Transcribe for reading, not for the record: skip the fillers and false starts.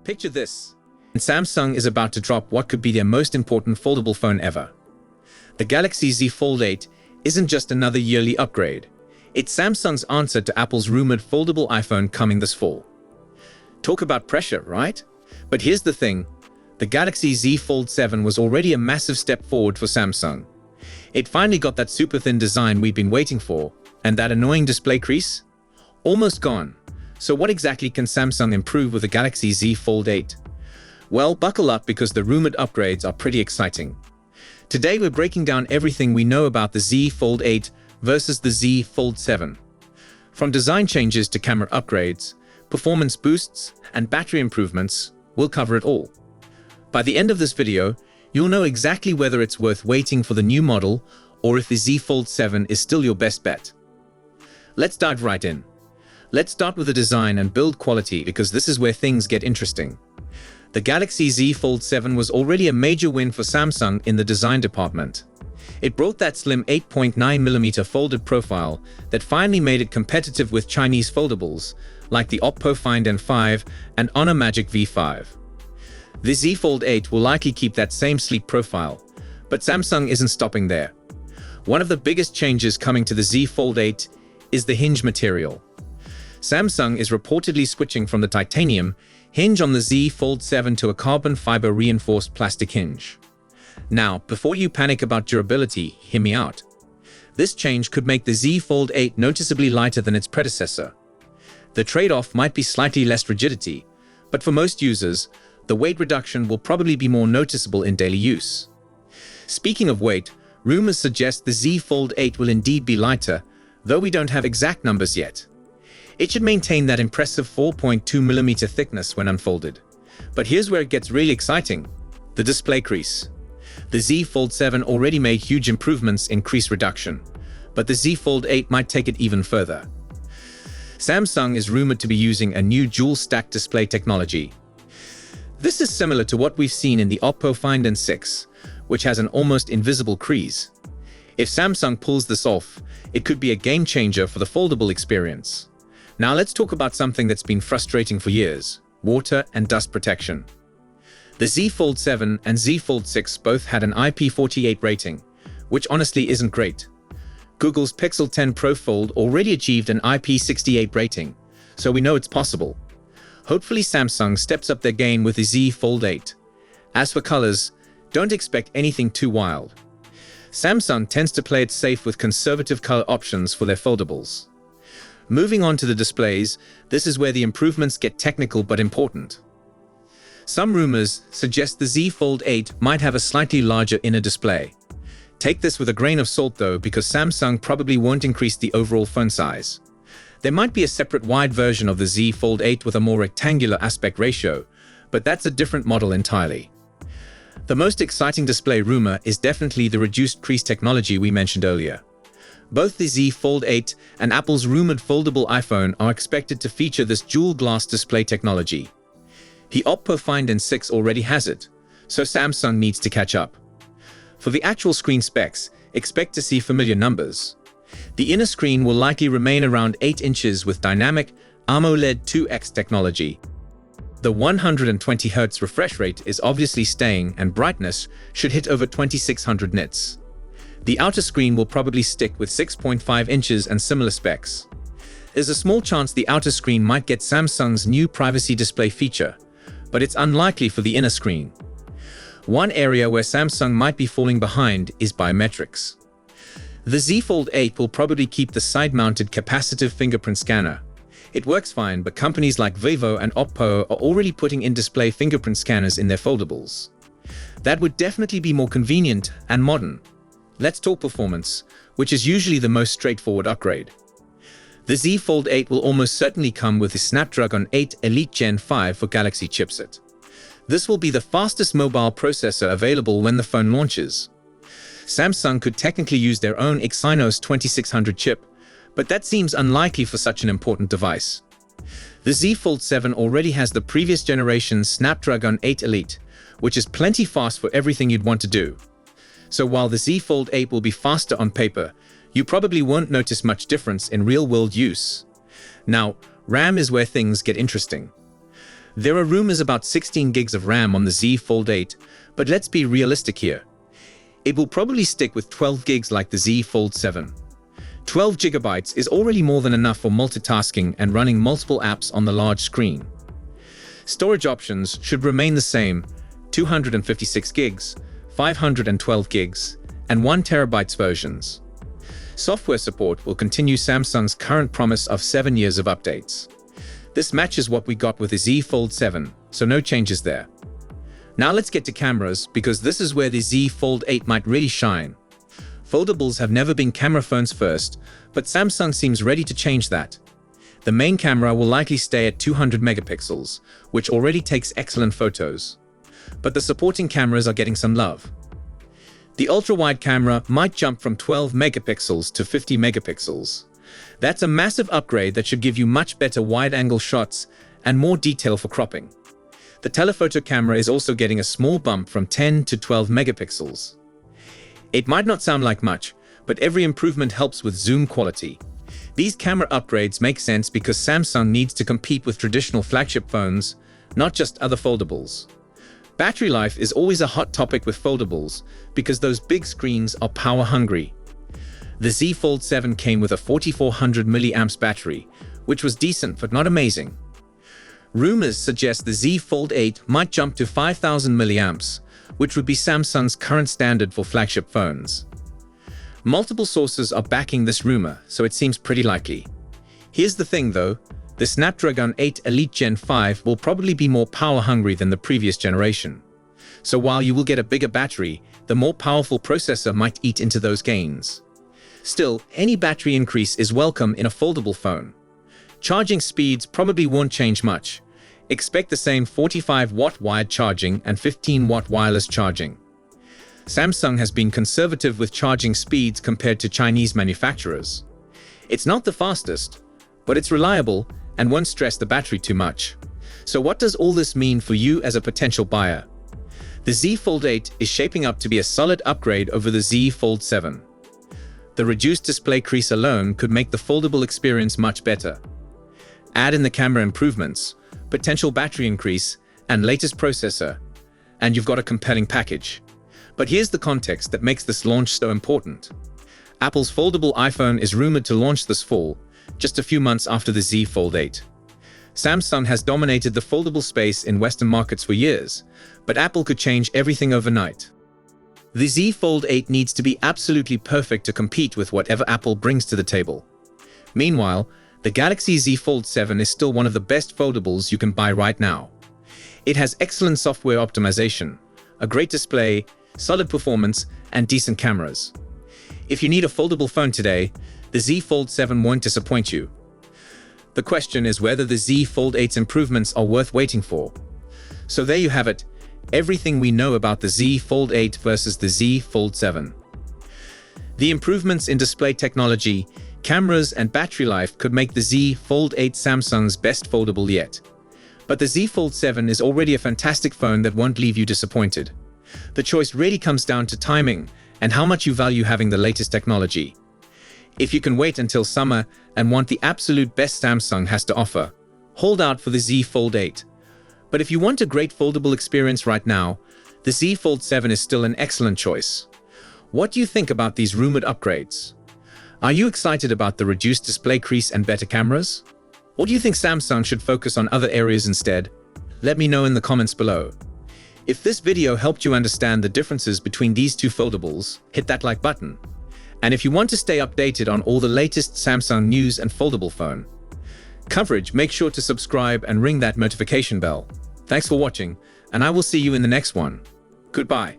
Picture this. Samsung is about to drop what could be their most important foldable phone ever. The Galaxy Z Fold 8 isn't just another yearly upgrade. It's Samsung's answer to Apple's rumored foldable iPhone coming this fall. Talk about pressure, right? But here's the thing. The Galaxy Z Fold 7 was already a massive step forward for Samsung. It finally got that super thin design we've been waiting for, and that annoying display crease? Almost gone. So what exactly can Samsung improve with the Galaxy Z Fold 8? Well, buckle up because the rumored upgrades are pretty exciting. Today we're breaking down everything we know about the Z Fold 8 versus the Z Fold 7. From design changes to camera upgrades, performance boosts, and battery improvements, we'll cover it all. By the end of this video, you'll know exactly whether it's worth waiting for the new model or if the Z Fold 7 is still your best bet. Let's dive right in. Let's start with the design and build quality because this is where things get interesting. The Galaxy Z Fold 7 was already a major win for Samsung in the design department. It brought that slim 8.9mm folded profile that finally made it competitive with Chinese foldables like the OPPO Find N6 and Honor Magic V5. The Z Fold 8 will likely keep that same sleek profile, but Samsung isn't stopping there. One of the biggest changes coming to the Z Fold 8 is the hinge material. Samsung is reportedly switching from the titanium hinge on the Z Fold 7 to a carbon fiber reinforced plastic hinge. Now, before you panic about durability, hear me out. This change could make the Z Fold 8 noticeably lighter than its predecessor. The trade-off might be slightly less rigidity, but for most users, the weight reduction will probably be more noticeable in daily use. Speaking of weight, rumors suggest the Z Fold 8 will indeed be lighter, though we don't have exact numbers yet. It should maintain that impressive 4.2mm thickness when unfolded. But here's where it gets really exciting: the display crease. The Z Fold 7 already made huge improvements in crease reduction, but the Z Fold 8 might take it even further. Samsung is rumored to be using a new dual-stack display technology. This is similar to what we've seen in the OPPO Find N6, which has an almost invisible crease. If Samsung pulls this off, it could be a game-changer for the foldable experience. Now let's talk about something that's been frustrating for years: water and dust protection. The Z Fold 7 and Z Fold 6 both had an IP48 rating, which honestly isn't great. Google's Pixel 10 Pro Fold already achieved an IP68 rating, so we know it's possible. Hopefully Samsung steps up their game with the Z Fold 8. As for colors, don't expect anything too wild. Samsung tends to play it safe with conservative color options for their foldables. Moving on to the displays, this is where the improvements get technical but important. Some rumors suggest the Z Fold 8 might have a slightly larger inner display. Take this with a grain of salt though, because Samsung probably won't increase the overall phone size. There might be a separate wide version of the Z Fold 8 with a more rectangular aspect ratio, but that's a different model entirely. The most exciting display rumor is definitely the reduced crease technology we mentioned earlier. Both the Z Fold 8 and Apple's rumored foldable iPhone are expected to feature this dual glass display technology. The OPPO Find N6 already has it, so Samsung needs to catch up. For the actual screen specs, expect to see familiar numbers. The inner screen will likely remain around 8 inches with dynamic AMOLED 2X technology. The 120Hz refresh rate is obviously staying, and brightness should hit over 2600 nits. The outer screen will probably stick with 6.5 inches and similar specs. There's a small chance the outer screen might get Samsung's new privacy display feature, but it's unlikely for the inner screen. One area where Samsung might be falling behind is biometrics. The Z Fold 8 will probably keep the side-mounted capacitive fingerprint scanner. It works fine, but companies like Vivo and OPPO are already putting in display fingerprint scanners in their foldables. That would definitely be more convenient and modern. Let's talk performance, which is usually the most straightforward upgrade. The Z Fold 8 will almost certainly come with the Snapdragon 8 Elite Gen 5 for Galaxy chipset. This will be the fastest mobile processor available when the phone launches. Samsung could technically use their own Exynos 2600 chip, but that seems unlikely for such an important device. The Z Fold 7 already has the previous generation's Snapdragon 8 Elite, which is plenty fast for everything you'd want to do. So while the Z Fold 8 will be faster on paper, you probably won't notice much difference in real-world use. Now, RAM is where things get interesting. There are rumors about 16 gigs of RAM on the Z Fold 8, but let's be realistic here. It will probably stick with 12 gigs like the Z Fold 7. 12 gigabytes is already more than enough for multitasking and running multiple apps on the large screen. Storage options should remain the same: 256 gigs, 512 gigs, and 1 terabyte versions. Software support will continue Samsung's current promise of 7 years of updates. This matches what we got with the Z Fold 7, so no changes there. Now let's get to cameras, because this is where the Z Fold 8 might really shine. Foldables have never been camera phones first, but Samsung seems ready to change that. The main camera will likely stay at 200 megapixels, which already takes excellent photos. But the supporting cameras are getting some love. The ultra-wide camera might jump from 12 megapixels to 50 megapixels. That's a massive upgrade that should give you much better wide-angle shots and more detail for cropping. The telephoto camera is also getting a small bump from 10 to 12 megapixels. It might not sound like much, but every improvement helps with zoom quality. These camera upgrades make sense because Samsung needs to compete with traditional flagship phones, not just other foldables. Battery life is always a hot topic with foldables because those big screens are power hungry. The Z Fold 7 came with a 4400 mAh battery, which was decent but not amazing. Rumors suggest the Z Fold 8 might jump to 5000 mAh, which would be Samsung's current standard for flagship phones. Multiple sources are backing this rumor, so it seems pretty likely. Here's the thing though, the Snapdragon 8 Elite Gen 5 will probably be more power hungry than the previous generation. So while you will get a bigger battery, the more powerful processor might eat into those gains. Still, any battery increase is welcome in a foldable phone. Charging speeds probably won't change much. Expect the same 45-watt wired charging and 15-watt wireless charging. Samsung has been conservative with charging speeds compared to Chinese manufacturers. It's not the fastest, but it's reliable and won't stress the battery too much. So what does all this mean for you as a potential buyer? The Z Fold 8 is shaping up to be a solid upgrade over the Z Fold 7. The reduced display crease alone could make the foldable experience much better. Add in the camera improvements, potential battery increase, and latest processor, and you've got a compelling package. But here's the context that makes this launch so important. Apple's foldable iPhone is rumored to launch this fall, just a few months after the Z Fold 8. Samsung has dominated the foldable space in Western markets for years, but Apple could change everything overnight. The Z Fold 8 needs to be absolutely perfect to compete with whatever Apple brings to the table. Meanwhile, the Galaxy Z Fold 7 is still one of the best foldables you can buy right now. It has excellent software optimization, a great display, solid performance, and decent cameras. If you need a foldable phone today, the Z Fold 7 won't disappoint you. The question is whether the Z Fold 8's improvements are worth waiting for. So there you have it, everything we know about the Z Fold 8 versus the Z Fold 7. The improvements in display technology, cameras, and battery life could make the Z Fold 8 Samsung's best foldable yet. But the Z Fold 7 is already a fantastic phone that won't leave you disappointed. The choice really comes down to timing and how much you value having the latest technology. If you can wait until summer and want the absolute best Samsung has to offer, hold out for the Z Fold 8. But if you want a great foldable experience right now, the Z Fold 7 is still an excellent choice. What do you think about these rumored upgrades? Are you excited about the reduced display crease and better cameras? Or do you think Samsung should focus on other areas instead? Let me know in the comments below. If this video helped you understand the differences between these two foldables, hit that like button. And if you want to stay updated on all the latest Samsung news and foldable phone coverage, make sure to subscribe and ring that notification bell. Thanks for watching, and I will see you in the next one. Goodbye.